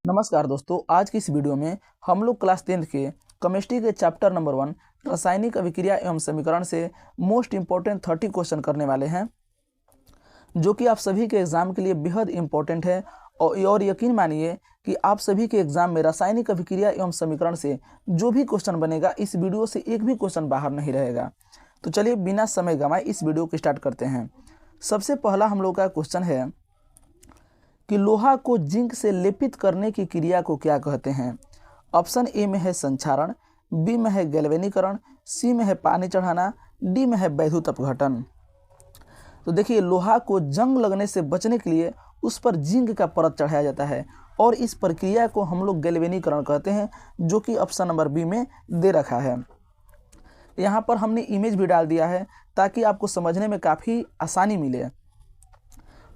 नमस्कार दोस्तों, आज की इस वीडियो में हम लोग क्लास 10th के केमिस्ट्री के चैप्टर नंबर 1 रासायनिक अभिक्रिया एवं समीकरण से मोस्ट इम्पोर्टेंट 30 क्वेश्चन करने वाले हैं, जो कि आप सभी के एग्जाम के लिए बेहद इम्पोर्टेंट है। और यकीन मानिए कि आप सभी के एग्जाम में रासायनिक अभिक्रिया एवं समीकरण से जो भी क्वेश्चन बनेगा, इस वीडियो से एक भी क्वेश्चन बाहर नहीं रहेगा। तो चलिए बिना समय गंवाए इस वीडियो को स्टार्ट करते हैं। सबसे पहला हम लोग का क्वेश्चन है कि लोहा को जिंक से लेपित करने की क्रिया को क्या कहते हैं। ऑप्शन ए में है संक्षारण, बी में है गैल्वेनीकरण, सी में है पानी चढ़ाना, डी में है वैद्युत अपघटन। तो देखिए, लोहा को जंग लगने से बचने के लिए उस पर जिंक का परत चढ़ाया जाता है और इस प्रक्रिया को हम लोग गैल्वेनीकरण कहते हैं, जो कि ऑप्शन नंबर बी में दे रखा है। यहाँ पर हमने इमेज भी डाल दिया है ताकि आपको समझने में काफ़ी आसानी मिले।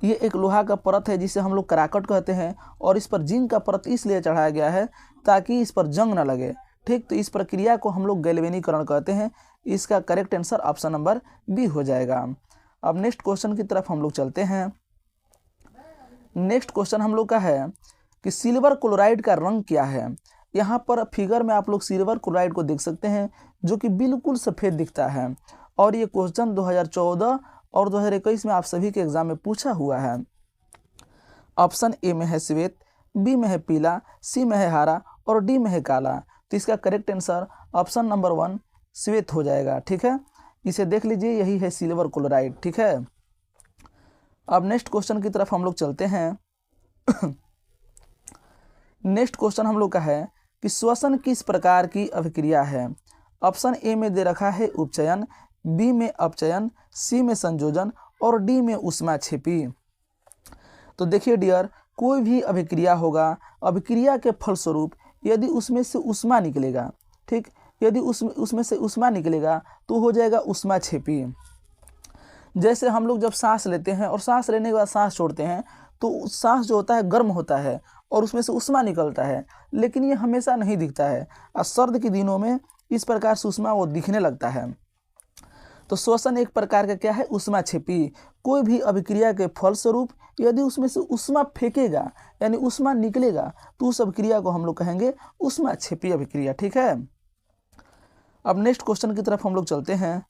ये एक लोहा का परत है जिसे हम लोग कराकट कहते हैं और इस पर जिंक का परत इसलिए चढ़ाया गया है ताकि इस पर जंग न लगे। ठीक, तो इस प्रक्रिया को हम लोग गैल्वेनीकरण कहते हैं। इसका correct answer option number B हो जाएगा। अब नेक्स्ट क्वेश्चन की तरफ हम लोग चलते हैं। नेक्स्ट क्वेश्चन हम लोग का है कि सिल्वर क्लोराइड का रंग क्या है। यहाँ पर फिगर में आप लोग सिल्वर क्लोराइड को देख सकते हैं, जो कि बिल्कुल सफ़ेद दिखता है। और ये क्वेश्चन 2014 और 2021 में आप सभी के एग्जाम में पूछा हुआ है। ऑप्शन ए में है श्वेत, बी में है पीला, सी में है हरा और डी में है काला। तो इसका करेक्ट आंसर ऑप्शन नंबर 1 श्वेत हो जाएगा। ठीक है, इसे देख लीजिए, यही है सिल्वर क्लोराइड। ठीक है, अब नेक्स्ट क्वेश्चन की तरफ हम लोग चलते हैं। नेक्स्ट क्वेश्चन हम लोग का है कि श्वसन किस प्रकार की अभिक्रिया है। ऑप्शन ए में दे रखा है उपचयन, बी में अपचयन, सी में संयोजन और डी में ऊष्माक्षेपी। तो देखिए डियर, कोई भी अभिक्रिया होगा, अभिक्रिया के फलस्वरूप यदि उसमें से ऊष्मा निकलेगा, ठीक, यदि उसमें से ऊष्मा निकलेगा तो हो जाएगा ऊष्माक्षेपी। जैसे हम लोग जब सांस लेते हैं और सांस लेने के बाद सांस छोड़ते हैं तो सांस जो होता है गर्म होता है और उसमें से ऊष्मा निकलता है, लेकिन ये हमेशा नहीं दिखता है और सर्द के दिनों में इस प्रकार से ऊष्मा वो दिखने लगता है। तो श्वसन एक प्रकार का क्या है, ऊष्माक्षेपी। कोई भी अभिक्रिया के फलस्वरूप यदि उसमें से ऊष्मा फेंकेगा यानी ऊष्मा निकलेगा तो उस अभिक्रिया को हम लोग कहेंगे ऊष्माक्षेपी अभिक्रिया। ठीक है, अब नेक्स्ट क्वेश्चन की तरफ हम लोग चलते हैं।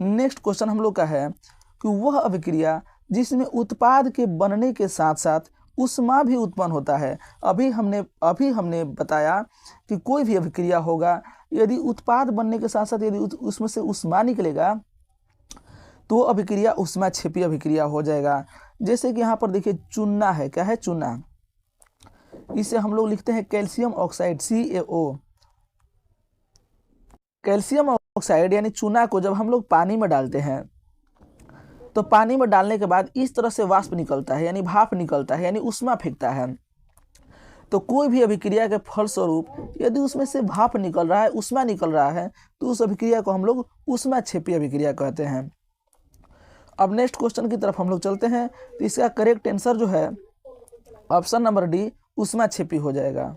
नेक्स्ट क्वेश्चन हम लोग का है कि वह अभिक्रिया जिसमें उत्पाद के बनने के साथ साथ ऊष्मा भी उत्पन्न होता है। अभी हमने बताया कि कोई भी अभिक्रिया होगा, यदि उत्पाद बनने के साथ साथ यदि उसमें से ऊष्मा निकलेगा तो अभिक्रिया ऊष्माक्षेपी अभिक्रिया हो जाएगा। जैसे कि यहाँ पर देखिए चूना है, क्या है चूना, इसे हम लोग लिखते हैं calcium oxide CaO। Calcium oxide यानी चूना को जब हम लोग पानी में डालते हैं तो पानी में डालने के बाद इस तरह से वाष्प निकलता है यानी भाप निकलता है यानी ऊष्मा फेंकता है। तो कोई भी अभिक्रिया के फलस्वरूप यदि उसमें से भाप निकल रहा है, ऊष्मा निकल रहा है, तो उस अभिक्रिया को हम लोग ऊष्माक्षेपी अभिक्रिया कहते हैं। अब नेक्स्ट क्वेश्चन की तरफ हम लोग चलते हैं। तो इसका करेक्ट आंसर जो है ऑप्शन नंबर डी ऊष्माक्षेपी हो जाएगा।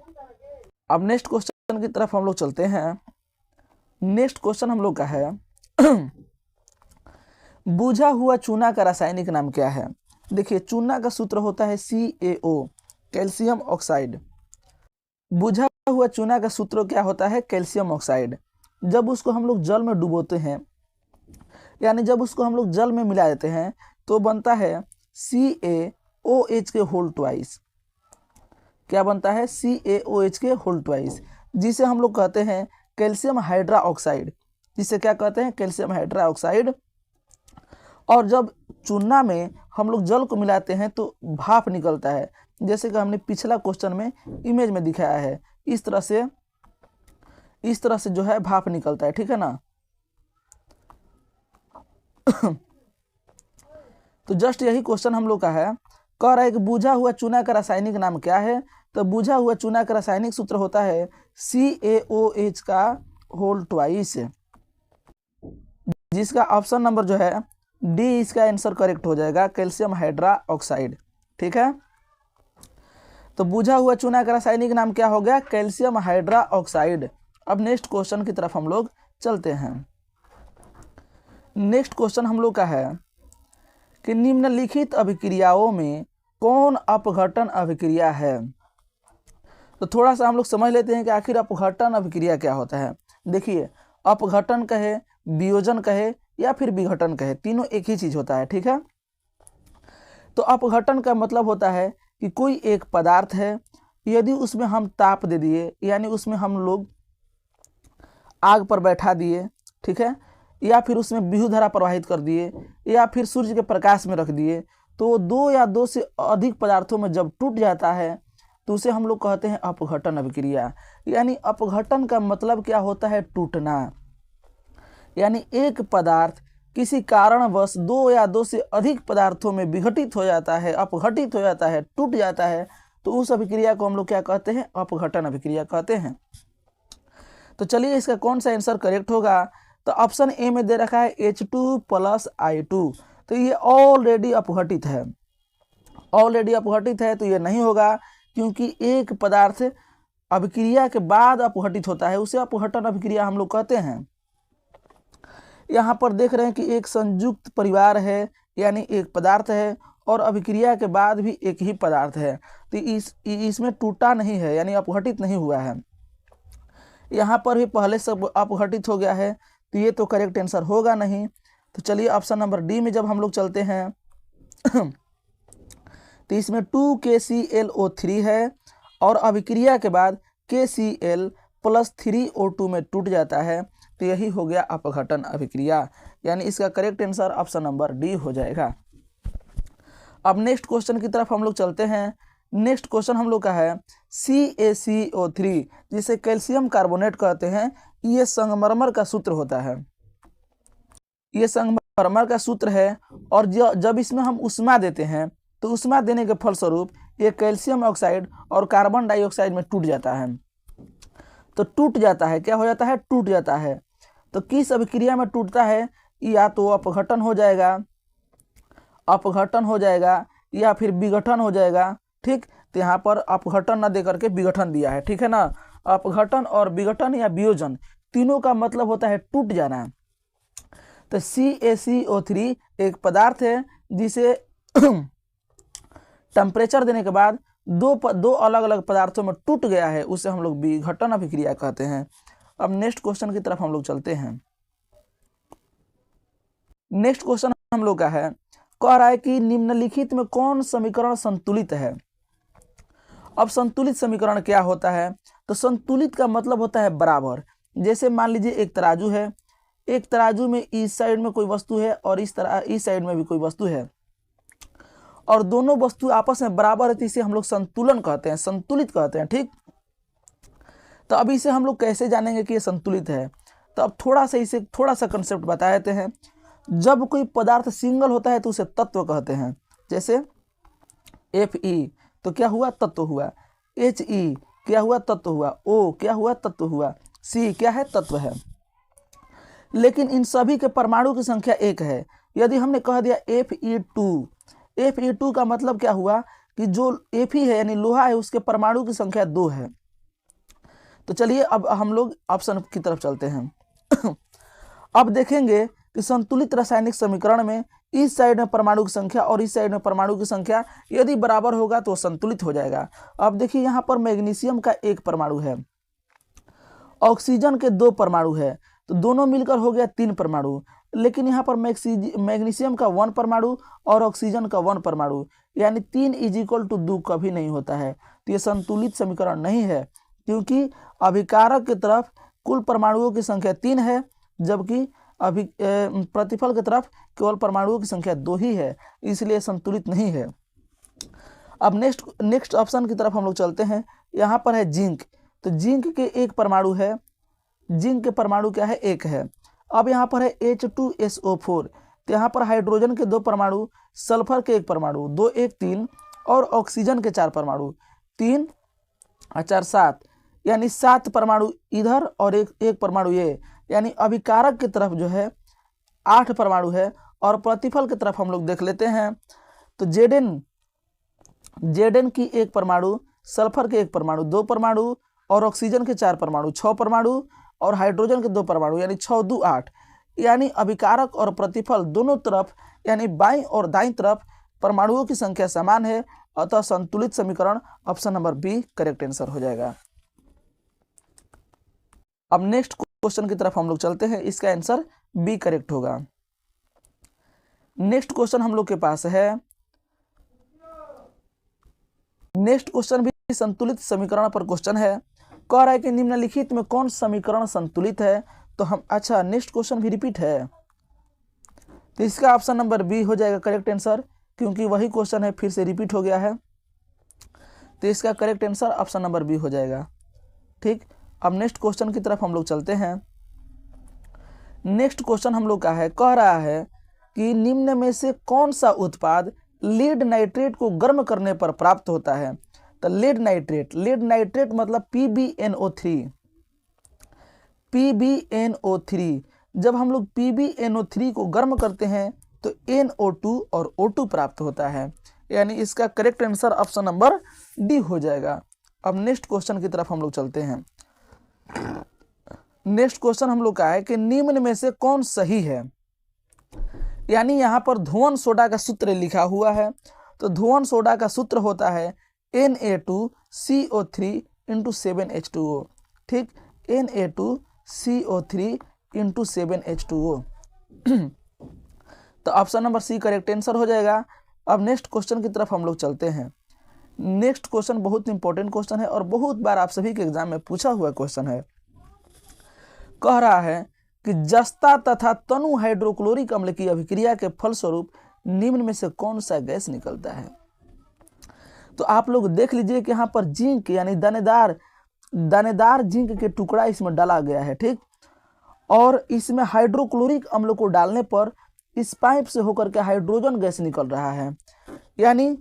अब नेक्स्ट क्वेश्चन की तरफ हम लोग चलते हैं। नेक्स्ट क्वेश्चन हम लोग का है बुझा हुआ चूना का रासायनिक नाम क्या है। देखिए, चूना का सूत्र होता है CaO, कैल्शियम ऑक्साइड। बुझा हुआ चूना का सूत्र क्या होता है, कैल्शियम ऑक्साइड। जब उसको हम लोग जल में डुबोते हैं यानी जब उसको हम लोग जल में मिला देते हैं तो बनता है CaOH के होल ट्वाइस। क्या बनता है, CaOH के होल ट्वाइस, जिसे हम लोग कहते हैं कैल्शियम हाइड्रा ऑक्साइड। जिसे क्या कहते हैं, कैल्शियम हाइड्रा ऑक्साइड। और जब चूना में हम लोग जल को मिलाते हैं तो भाप निकलता है, जैसे कि हमने पिछला क्वेश्चन में इमेज में दिखाया है। इस तरह से जो है भाप निकलता है। ठीक है ना। तो जस्ट यही क्वेश्चन हम लोग का है, कह रहा है कि बुझा हुआ चूना का रासायनिक नाम क्या है। तो बुझा हुआ चूना का रासायनिक सूत्र होता है CaOH का होल ट्वाइस, जिसका ऑप्शन नंबर जो है डी, इसका आंसर करेक्ट हो जाएगा, कैल्शियम हाइड्रा ऑक्साइड। ठीक है, तो बुझा हुआ चूना का रासायनिक नाम क्या हो गया, कैल्शियम हाइड्रा ऑक्साइड। अब नेक्स्ट क्वेश्चन की तरफ हम लोग चलते हैं। नेक्स्ट क्वेश्चन हम लोग का है कि निम्नलिखित अभिक्रियाओं में कौन अपघटन अभिक्रिया है? तो थोड़ा सा हम लोग समझ लेते हैं कि आखिर अपघटन अभिक्रिया क्या होता है। देखिए, अपघटन कहे, वियोजन कहे या फिर विघटन कहे, तीनों एक ही चीज होता है, ठीक है। तो अपघटन का मतलब होता है कि कोई एक पदार्थ है, यदि उसमें हम ताप दे दिए, यानी उसमें हम लोग आग पर बैठा दिए, ठीक है, या फिर उसमें विद्युत धारा प्रवाहित कर दिए, या फिर सूर्य के प्रकाश में रख दिए, तो दो या दो से अधिक पदार्थों में जब टूट जाता है तो उसे हम लोग कहते हैं अपघटन अभिक्रिया। यानी अपघटन का मतलब क्या होता है? टूटना। यानी एक पदार्थ किसी कारणवश दो या दो से अधिक पदार्थों में विघटित हो जाता है, अपघटित हो जाता है, टूट जाता है, तो उस अभिक्रिया को हम लोग क्या कहते हैं? अपघटन अभिक्रिया कहते हैं। तो चलिए इसका कौन सा आंसर करेक्ट होगा? तो ऑप्शन ए में दे रखा है H2 + I2, तो ये ऑलरेडी अपघटित है, ऑलरेडी अपघटित है, तो ये नहीं होगा, क्योंकि एक पदार्थ अभिक्रिया के बाद अपघटित होता है, उसे अपघटन अभिक्रिया हम लोग कहते हैं। यहाँ पर देख रहे हैं कि एक संयुक्त परिवार है, यानी एक पदार्थ है और अभिक्रिया के बाद भी एक ही पदार्थ है, तो इसमें टूटा नहीं है, यानी अपघटित नहीं हुआ है। यहाँ पर भी पहले से अपघटित हो गया है, तो ये तो करेक्ट आंसर होगा नहीं। तो चलिए ऑप्शन नंबर डी में जब हम लोग चलते हैं तो इसमें 2KClO3 है और अभिक्रिया के बाद KCl + 3O2 में टूट जाता है, तो यही हो गया अपघटन अभिक्रिया। यानी इसका correct answer option number D हो जाएगा। अब नेक्स्ट क्वेश्चन की तरफ हम लोग चलते हैं। नेक्स्ट क्वेश्चन हम लोग का है CaCO3, जिसे कैल्शियम कार्बोनेट कहते हैं। ये संगमरमर का सूत्र होता है, ये संगमरमर का सूत्र है, और जब इसमें हम उष्मा देते हैं तो उष्मा देने के फलस्वरूप ये कैल्शियम ऑक्साइड और कार्बन डाइऑक्साइड में टूट जाता है। तो टूट जाता है, क्या हो जाता है? टूट जाता है। तो किस अभिक्रिया में टूटता है? या तो अपघटन हो जाएगा, अपघटन हो जाएगा, या फिर विघटन हो जाएगा, ठीक। तो यहाँ पर अपघटन न दे करके विघटन दिया है, ठीक है ना। अपघटन और विघटन या वियोजन तीनों का मतलब होता है टूट जाना। तो CaCO3 एक पदार्थ है जिसे टेम्परेचर देने के बाद दो अलग अलग पदार्थों में टूट गया है, उसे हम लोग विघटन अभिक्रिया कहते हैं। अब नेक्स्ट क्वेश्चन की तरफ हम लोग चलते हैं। नेक्स्ट क्वेश्चन हम लोग का है, कह रहा है कि निम्नलिखित में कौन समीकरण संतुलित है। अब संतुलित समीकरण क्या होता है? तो संतुलित का मतलब होता है बराबर। जैसे मान लीजिए एक तराजू है, एक तराजू में इस साइड में कोई वस्तु है और इस साइड में भी कोई वस्तु है, और दोनों वस्तु आपस में बराबर है, तो इसे हम लोग संतुलन कहते हैं, संतुलित कहते हैं, ठीक। तो अब इसे हम लोग कैसे जानेंगे कि ये संतुलित है? तो अब थोड़ा सा कंसेप्ट बता देते हैं। जब कोई पदार्थ सिंगल होता है तो उसे तत्व कहते हैं। जैसे Fe तो क्या हुआ? तत्व हुआ। He क्या हुआ? तत्व हुआ। O क्या हुआ? तत्व हुआ। C क्या है? तत्व है। लेकिन इन सभी के परमाणु की संख्या एक है। यदि हमने कह दिया Fe2, Fe2 का मतलब क्या हुआ कि जो Fe है यानी लोहा है, उसके परमाणु की संख्या 2 है। तो चलिए अब हम लोग ऑप्शन की तरफ चलते हैं। अब देखेंगे कि संतुलित रासायनिक समीकरण में इस साइड में परमाणु की संख्या और इस साइड में परमाणु की संख्या यदि बराबर होगा तो संतुलित हो जाएगा। अब देखिए यहाँ पर मैग्नीशियम का 1 परमाणु है, ऑक्सीजन के 2 परमाणु है, तो दोनों मिलकर हो गया 3 परमाणु। लेकिन यहाँ पर मैग्नीशियम का 1 परमाणु और ऑक्सीजन का 1 परमाणु, यानी 3 = 2 कभी नहीं होता है। तो ये संतुलित समीकरण नहीं है, क्योंकि अभिकारक की तरफ कुल परमाणुओं की संख्या 3 है, जबकि प्रतिफल की तरफ केवल परमाणुओं की संख्या 2 ही है, इसलिए संतुलित नहीं है। अब नेक्स्ट ऑप्शन की तरफ हम लोग चलते हैं। यहाँ पर है जिंक, तो जिंक के 1 परमाणु है, जिंक के परमाणु क्या है? 1 है। अब यहाँ पर है H2SO4, तो यहाँ पर हाइड्रोजन के 2 परमाणु, सल्फर के 1 परमाणु, 2 1 3, और ऑक्सीजन के 4 परमाणु, 3 और 4 7, यानी 7 परमाणु इधर और एक परमाणु ये, यानी अभिकारक की तरफ जो है 8 परमाणु है, और प्रतिफल की तरफ हम लोग देख लेते हैं। तो Zn की 1 परमाणु, सल्फर के 1 परमाणु, 2 परमाणु, और ऑक्सीजन के 4 परमाणु, 6 परमाणु, और हाइड्रोजन के 2 परमाणु, यानी 6 2 8, यानी अभिकारक और प्रतिफल दोनों तरफ यानी बाईं और दाईं तरफ परमाणुओं की संख्या समान है, अतः संतुलित समीकरण option number B correct answer हो जाएगा। अब नेक्स्ट क्वेश्चन की तरफ हम लोग चलते हैं, इसका आंसर बी करेक्ट होगा। नेक्स्ट क्वेश्चन हम लोग के पास है, नेक्स्ट क्वेश्चन भी संतुलित समीकरण पर क्वेश्चन है। कह रहा है कि निम्नलिखित में कौन समीकरण संतुलित है। तो हम अच्छा नेक्स्ट क्वेश्चन भी रिपीट है, तो इसका ऑप्शन नंबर बी हो जाएगा करेक्ट आंसर, क्योंकि वही क्वेश्चन है फिर से रिपीट हो गया है, तो इसका correct answer option number B हो जाएगा। ठीक, अब नेक्स्ट क्वेश्चन की तरफ हम लोग चलते हैं। नेक्स्ट क्वेश्चन हम लोग का है, कह रहा है कि निम्न में से कौन सा उत्पाद लीड नाइट्रेट को गर्म करने पर प्राप्त होता है। तो लीड नाइट्रेट मतलब PbNO3। PbNO3, जब हम लोग PbNO3 को गर्म करते हैं तो NO2 और O2 प्राप्त होता है, यानी इसका correct answer option number D हो जाएगा। अब नेक्स्ट क्वेश्चन की तरफ हम लोग चलते हैं। नेक्स्ट क्वेश्चन हम लोग का है कि निम्न में से कौन सही है, यानी यहाँ पर धुआं सोडा का सूत्र लिखा हुआ है। तो धुआं सोडा का सूत्र होता है Na2CO3 × 7H2O। ठीक, Na2CO3 × 7H2O। तो option number C correct answer हो जाएगा। अब नेक्स्ट क्वेश्चन की तरफ हम लोग चलते हैं। नेक्स्ट क्वेश्चन बहुत इंपॉर्टेंट क्वेश्चन है और बहुत बार आप सभी के एग्जाम में पूछा हुआ क्वेश्चन है। कह रहा है कि जस्ता तथा तनु हाइड्रोक्लोरिक अम्ल की अभिक्रिया के फलस्वरूप निम्न में से कौन सा गैस निकलता है। तो आप लोग देख लीजिए कि यहाँ पर जिंक यानी दानेदार जिंक के टुकड़ा इसमें डाला गया है। ठीक, और इसमें हाइड्रोक्लोरिक अम्ल को डालने पर इस पाइप से होकर के हाइड्रोजन गैस निकल रहा है, यानी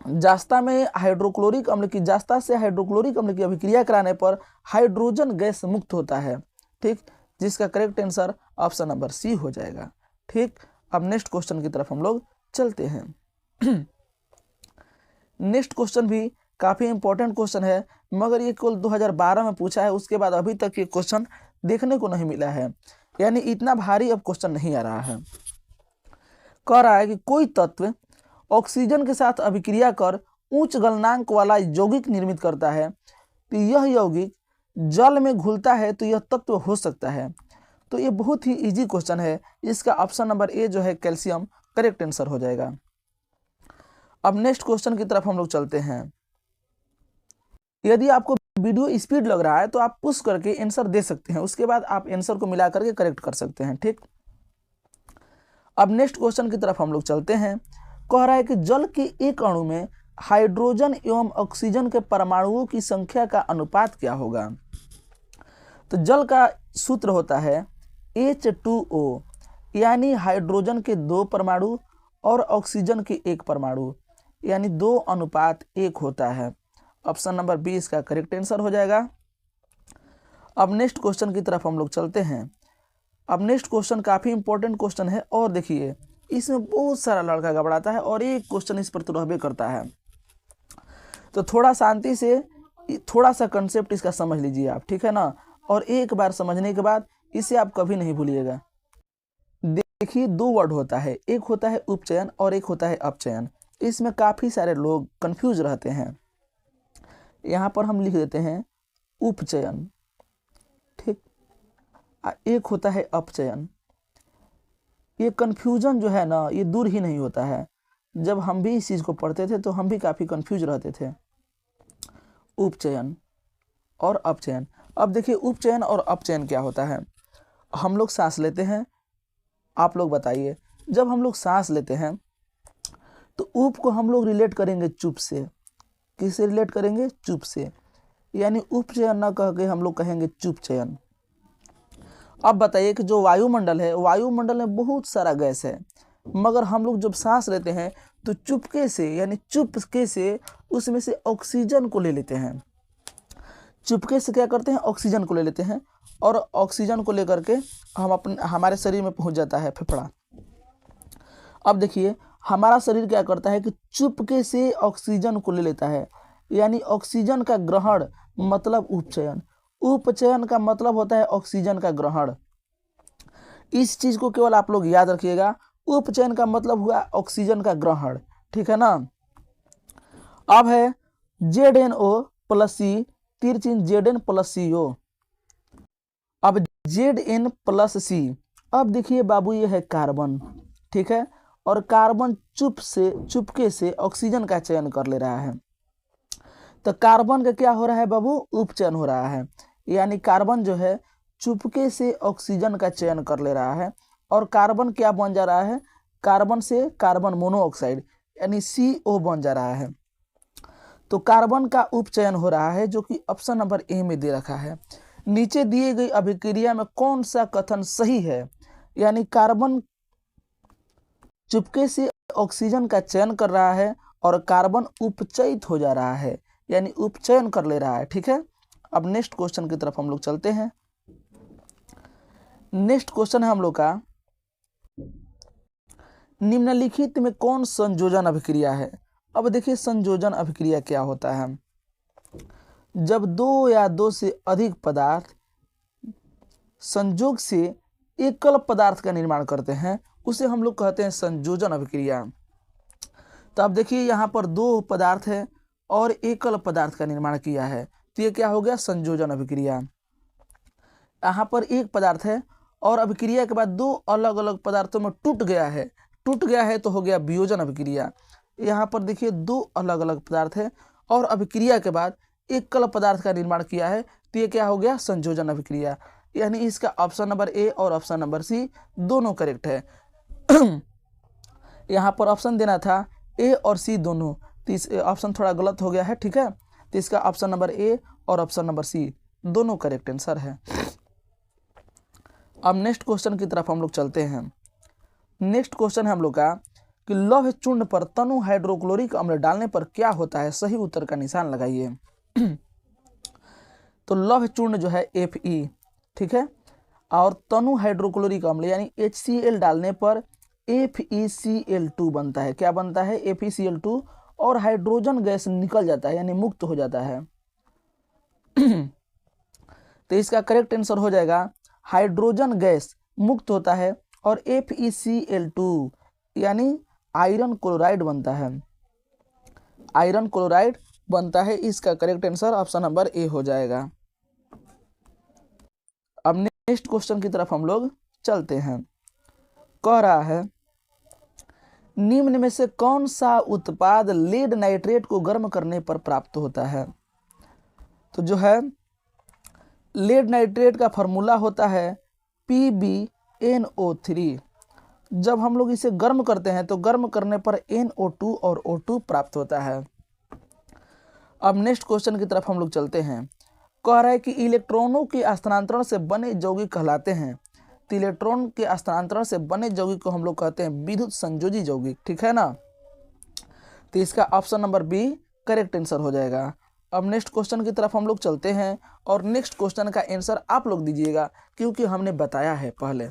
जास्ता में हाइड्रोक्लोरिक अम्ल की जास्ता से हाइड्रोक्लोरिक अम्ल की अभिक्रिया कराने पर हाइड्रोजन गैस मुक्त होता है। ठीक, जिसका correct answer option number C हो जाएगा। ठीक, अब नेक्स्ट क्वेश्चन की तरफ हम लोग चलते हैं। नेक्स्ट क्वेश्चन भी काफ़ी इंपॉर्टेंट क्वेश्चन है, मगर ये केवल 2012 में पूछा है, उसके बाद अभी तक ये क्वेश्चन देखने को नहीं मिला है, यानी इतना भारी अब क्वेश्चन नहीं आ रहा है। कह रहा है कि कोई तत्व ऑक्सीजन के साथ अभिक्रिया कर उच्च गलनांक वाला यौगिक निर्मित करता है, तो यह यौगिक जल में घुलता है तो यह तत्व हो सकता है। तो ये बहुत ही इजी क्वेश्चन है, इसका ऑप्शन नंबर ए जो है कैल्शियम करेक्ट आंसर हो जाएगा। अब नेक्स्ट क्वेश्चन की तरफ हम लोग चलते हैं। यदि आपको वीडियो स्पीड लग रहा है तो आप पुश करके आंसर दे सकते हैं, उसके बाद आप आंसर को मिला करके करेक्ट कर सकते हैं। ठीक, अब नेक्स्ट क्वेश्चन की तरफ हम लोग चलते हैं। कह रहा है कि जल के एक अणु में हाइड्रोजन एवं ऑक्सीजन के परमाणुओं की संख्या का अनुपात क्या होगा। तो जल का सूत्र होता है H2O, यानी हाइड्रोजन के 2 परमाणु और ऑक्सीजन के 1 परमाणु, यानी 2:1 होता है। ऑप्शन नंबर बी इसका करेक्ट आंसर हो जाएगा। अब नेक्स्ट क्वेश्चन की तरफ हम लोग चलते हैं। अब नेक्स्ट क्वेश्चन काफ़ी इंपॉर्टेंट क्वेश्चन है, और देखिए इसमें बहुत सारा लड़का घबराता है और एक क्वेश्चन इस पर तो रहबे करता है, तो थोड़ा शांति से थोड़ा सा कंसेप्ट इसका समझ लीजिए आप, ठीक है ना, और एक बार समझने के बाद इसे आप कभी नहीं भूलिएगा। देखिए 2 वर्ड होता है, एक होता है उपचयन और एक होता है अपचयन। इसमें काफ़ी सारे लोग कंफ्यूज रहते हैं। यहाँ पर हम लिख देते हैं उपचयन, ठीक, एक होता है अपचयन। ये कन्फ्यूजन जो है ना, ये दूर ही नहीं होता है। जब हम भी इस चीज़ को पढ़ते थे तो हम भी काफ़ी कंफ्यूज रहते थे। उपचयन और अपचयन। अब देखिए उपचयन और अपचयन क्या होता है। हम लोग सांस लेते हैं, आप लोग बताइए, जब हम लोग सांस लेते हैं तो उप को हम लोग रिलेट करेंगे चुप से। किससे रिलेट करेंगे? चुप से, यानी उपचयन ना कह के हम लोग कहेंगे चुप चयन। अब बताइए कि जो वायुमंडल है, वायुमंडल में बहुत सारा गैस है, मगर हम लोग जब सांस लेते हैं तो चुपके से, यानी चुपके से उसमें से ऑक्सीजन को ले लेते हैं। चुपके से क्या करते हैं? ऑक्सीजन को ले लेते हैं, और ऑक्सीजन को लेकर के हमारे शरीर में पहुंच जाता है फेफड़ा। अब देखिए हमारा शरीर क्या करता है कि चुपके से ऑक्सीजन को ले लेता है, यानी ऑक्सीजन का ग्रहण मतलब उपचयन। उपचयन का मतलब होता है ऑक्सीजन का ग्रहण। इस चीज को केवल आप लोग याद रखिएगा, उपचयन का मतलब हुआ ऑक्सीजन का ग्रहण, ठीक है ना। अब है ZnO प्लस सी, तीर चिन्ह Zn प्लस CO। अब Zn प्लस सी, अब देखिए बाबू ये है कार्बन, ठीक है, और कार्बन चुपके से ऑक्सीजन का चयन कर ले रहा है। तो कार्बन का क्या हो रहा है बाबू, उपचयन हो रहा है, यानी कार्बन जो है चुपके से ऑक्सीजन का चयन कर ले रहा है और कार्बन क्या बन जा रहा है, कार्बन से कार्बन मोनोऑक्साइड यानी CO बन जा रहा है। तो कार्बन का उपचयन हो रहा है जो कि ऑप्शन नंबर ए में दे रखा है। नीचे दिए गई अभिक्रिया में कौन सा कथन सही है, यानी कार्बन चुपके से ऑक्सीजन का चयन कर रहा है और कार्बन उपचयित हो जा रहा है, यानी उपचयन कर ले रहा है, ठीक है। अब नेक्स्ट क्वेश्चन की तरफ हम लोग चलते हैं। नेक्स्ट क्वेश्चन है हम लोग का, निम्नलिखित में कौन संयोजन अभिक्रिया है। अब देखिए संयोजन अभिक्रिया क्या होता है, जब दो या दो से अधिक पदार्थ संयोग से एकल पदार्थ का निर्माण करते हैं उसे हम लोग कहते हैं संयोजन अभिक्रिया। तो अब देखिए यहाँ पर दो पदार्थ है और एकल पदार्थ का निर्माण किया है, तो ये क्या हो गया, संयोजन अभिक्रिया। यहाँ पर एक पदार्थ है और अभिक्रिया के बाद दो अलग अलग पदार्थों में टूट गया है तो हो गया वियोजन अभिक्रिया। यहाँ पर देखिए दो अलग अलग पदार्थ है और अभिक्रिया के बाद एकल पदार्थ का निर्माण किया है, तो ये क्या हो गया, संयोजन अभिक्रिया। यानी इसका ऑप्शन नंबर ए और ऑप्शन नंबर सी दोनों करेक्ट है। यहाँ पर ऑप्शन देना था ए और सी दोनों, तो ऑप्शन थोड़ा गलत हो गया है, ठीक है। तो इसका ऑप्शन नंबर ए और ऑप्शन नंबर सी दोनों करेक्ट आंसर है। अब नेक्स्ट क्वेश्चन की तरफ हम लोग चलते हैं। नेक्स्ट क्वेश्चन है हम लोग का कि लौह चूर्ण पर तनु हाइड्रोक्लोरिक अम्ल डालने पर क्या होता है, सही उत्तर का निशान लगाइए। तो लौह चूर्ण जो है Fe, ठीक है, और तनु हाइड्रोक्लोरिक अम्ल यानी HCl डालने पर FeCl2 बनता है। क्या बनता है, FeCl2, और हाइड्रोजन गैस निकल जाता है यानी मुक्त हो जाता है। तो इसका करेक्ट आंसर हो जाएगा हाइड्रोजन गैस मुक्त होता है और FeCl2 यानी आयरन क्लोराइड बनता है, आयरन क्लोराइड बनता है। इसका correct answer option number A हो जाएगा। अब नेक्स्ट क्वेश्चन की तरफ हम लोग चलते हैं। कह रहा है निम्न में से कौन सा उत्पाद लेड नाइट्रेट को गर्म करने पर प्राप्त होता है। तो जो है लेड नाइट्रेट का फॉर्मूला होता है PbNO3। जब हम लोग इसे गर्म करते हैं तो गर्म करने पर NO2 और O2 प्राप्त होता है। अब नेक्स्ट क्वेश्चन की तरफ हम लोग चलते हैं। कह रहा है कि इलेक्ट्रॉनों के स्थानांतरण से बने यौगिक कहलाते हैं। तो इलेक्ट्रॉन के स्थानांतरण से बने यौगिक को हम लोग कहते हैं विद्युत संयोजी यौगिक, ठीक है ना। तो इसका option number B correct answer हो जाएगा। अब नेक्स्ट क्वेश्चन की तरफ हम लोग चलते हैं और नेक्स्ट क्वेश्चन का आंसर आप लोग दीजिएगा क्योंकि हमने बताया है पहले।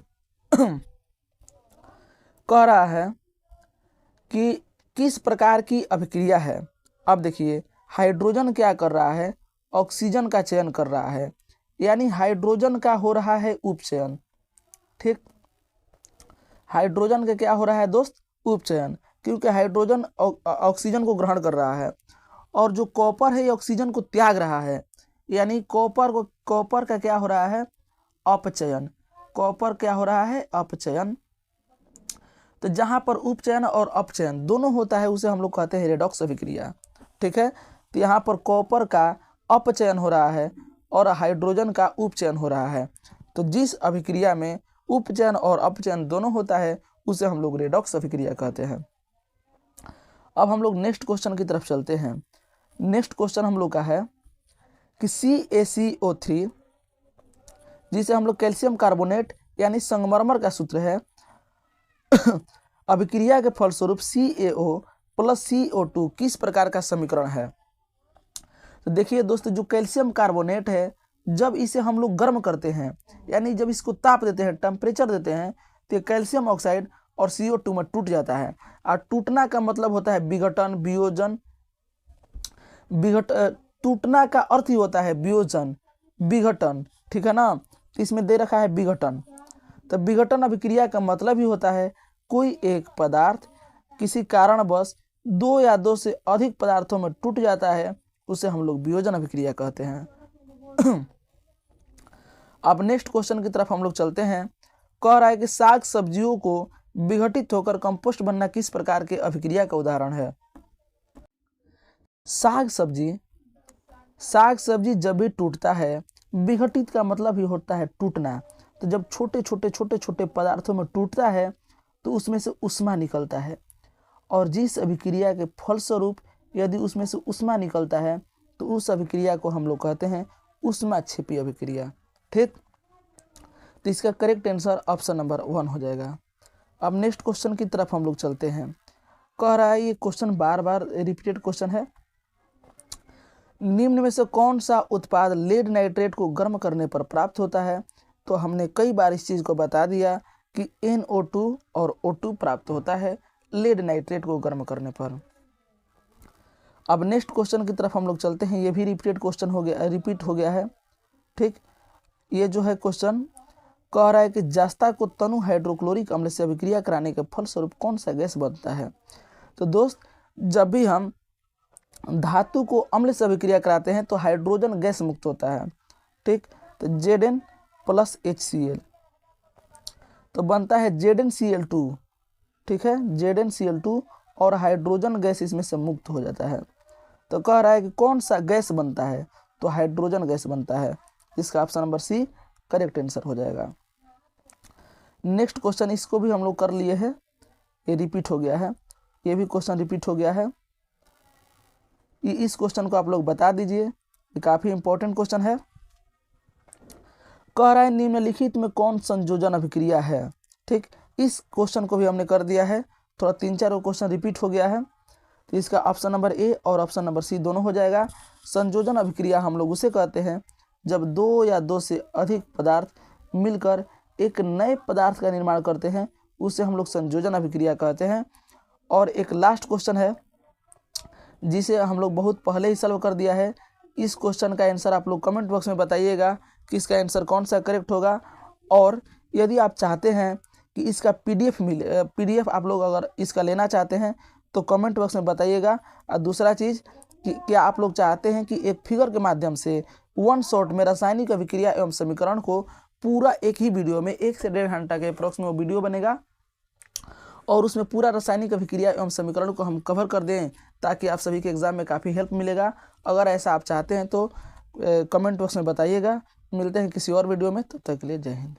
कह रहा है कि किस प्रकार की अभिक्रिया है। अब देखिए हाइड्रोजन क्या कर रहा है, ऑक्सीजन का चयन कर रहा है, यानी हाइड्रोजन का हो रहा है उपचयन, ठीक। हाइड्रोजन का क्या हो रहा है दोस्त, उपचयन, क्योंकि हाइड्रोजन ऑक्सीजन को ग्रहण कर रहा है और जो कॉपर है ये ऑक्सीजन को त्याग रहा है, यानी कॉपर का क्या हो रहा है, अपचयन। कॉपर क्या हो रहा है, अपचयन। तो जहां पर उपचयन और अपचयन दोनों होता है उसे हम लोग कहते हैं रेडॉक्स अभिक्रिया, ठीक है। तो यहाँ पर कॉपर का अपचयन हो रहा है और हाइड्रोजन का उपचयन हो रहा है। तो जिस अभिक्रिया में उपचयन और अपचयन दोनों होता है उसे हम लोग रेडॉक्स अभिक्रिया कहते हैं। अब हम लोग नेक्स्ट क्वेश्चन की तरफ चलते हैं। नेक्स्ट क्वेश्चन हम लोग का है कि CaCO3 जिसे हम लोग कैल्शियम कार्बोनेट यानी संगमरमर का सूत्र है, अभिक्रिया के फलस्वरूप CaO प्लस CO2 किस प्रकार का समीकरण है। तो देखिए दोस्तों जो कैल्शियम कार्बोनेट है जब इसे हम लोग गर्म करते हैं यानी जब इसको ताप देते हैं, टेम्परेचर देते हैं, तो कैल्शियम ऑक्साइड और CO2 में टूट जाता है। और टूटना का मतलब होता है विघटन, वियोजन। टूटना का अर्थ ही होता है वियोजन, विघटन, ठीक है ना। तो इसमें दे रखा है विघटन। तो विघटन अभिक्रिया का मतलब ही होता है कोई एक पदार्थ किसी कारणवश दो या दो से अधिक पदार्थों में टूट जाता है उसे हम लोग वियोजन अभिक्रिया कहते हैं। अब नेक्स्ट क्वेश्चन की तरफ हम लोग चलते हैं। कह रहा है कि साग सब्जियों को विघटित होकर कंपोस्ट बनना किस प्रकार के अभिक्रिया का उदाहरण है। साग सब्जी जब भी टूटता है, विघटित का मतलब ही होता है टूटना, तो जब छोटे छोटे पदार्थों में टूटता है तो उसमें से उष्मा निकलता है, और जिस अभिक्रिया के फलस्वरूप यदि उसमें से उष्मा निकलता है तो उस अभिक्रिया को हम लोग कहते हैं ऊष्माक्षेपी अभिक्रिया। ठीक, तो इसका करेक्ट आंसर ऑप्शन नंबर 1 हो जाएगा। अब नेक्स्ट क्वेश्चन की तरफ हम लोग चलते हैं। कह रहा है, ये क्वेश्चन बार बार रिपीटेड क्वेश्चन है। निम्न में से कौन सा उत्पाद लेड नाइट्रेट को गर्म करने पर प्राप्त होता है। तो हमने कई बार इस चीज़ को बता दिया कि NO2 और O2 प्राप्त होता है लेड नाइट्रेट को गर्म करने पर। अब नेक्स्ट क्वेश्चन की तरफ हम लोग चलते हैं। ये भी रिपीट हो गया है। ठीक, ये जो है क्वेश्चन कह रहा है कि जस्ता को तनु हाइड्रोक्लोरिक अम्ल से अभिक्रिया कराने के फलस्वरूप कौन सा गैस बनता है। तो दोस्त, जब भी हम धातु को अम्ल से अभिक्रिया कराते हैं तो हाइड्रोजन गैस मुक्त होता है। ठीक, तो Zn प्लस HCl तो बनता है ZnCl2। ठीक है, ZnCl2 और हाइड्रोजन गैस इसमें से मुक्त हो जाता है। तो कह रहा है कि कौन सा गैस बनता है, तो हाइड्रोजन गैस बनता है। इसका option number C correct answer हो जाएगा। नेक्स्ट क्वेश्चन, इसको भी हम लोग कर लिए हैं, ये रिपीट हो गया है, ये भी क्वेश्चन रिपीट हो गया है। इस क्वेश्चन को आप लोग बता दीजिए, ये काफ़ी इंपॉर्टेंट क्वेश्चन है। कह रहा है निम्नलिखित में कौन संयोजन अभिक्रिया है। ठीक, इस क्वेश्चन को भी हमने कर दिया है, थोड़ा 3-4 क्वेश्चन रिपीट हो गया है, तो इसका ऑप्शन नंबर ए और ऑप्शन नंबर सी दोनों हो जाएगा। संयोजन अभिक्रिया हम लोग उसे कहते हैं जब दो या दो से अधिक पदार्थ मिलकर एक नए पदार्थ का निर्माण करते हैं, उसे हम लोग संयोजन अभिक्रिया कहते हैं। और एक लास्ट क्वेश्चन है जिसे हम लोग बहुत पहले ही सॉल्व कर दिया है। इस क्वेश्चन का आंसर आप लोग कमेंट बॉक्स में बताइएगा कि इसका आंसर कौन सा करेक्ट होगा। और यदि आप चाहते हैं कि इसका PDF आप लोग अगर इसका लेना चाहते हैं तो कमेंट बॉक्स में बताइएगा। और दूसरा चीज़ कि क्या आप लोग चाहते हैं कि एक फिगर के माध्यम से 1 शॉट में रासायनिक अभिक्रिया एवं समीकरण को पूरा एक ही वीडियो में 1 से 1.5 घंटा के अप्रॉक्स में वो वीडियो बनेगा और उसमें पूरा रासायनिक अभिक्रिया एवं समीकरण को हम कवर कर दें, ताकि आप सभी के एग्जाम में काफ़ी हेल्प मिलेगा। अगर ऐसा आप चाहते हैं तो कमेंट बॉक्स में बताइएगा। मिलते हैं किसी और वीडियो में, तब तक के लिए जय हिंद।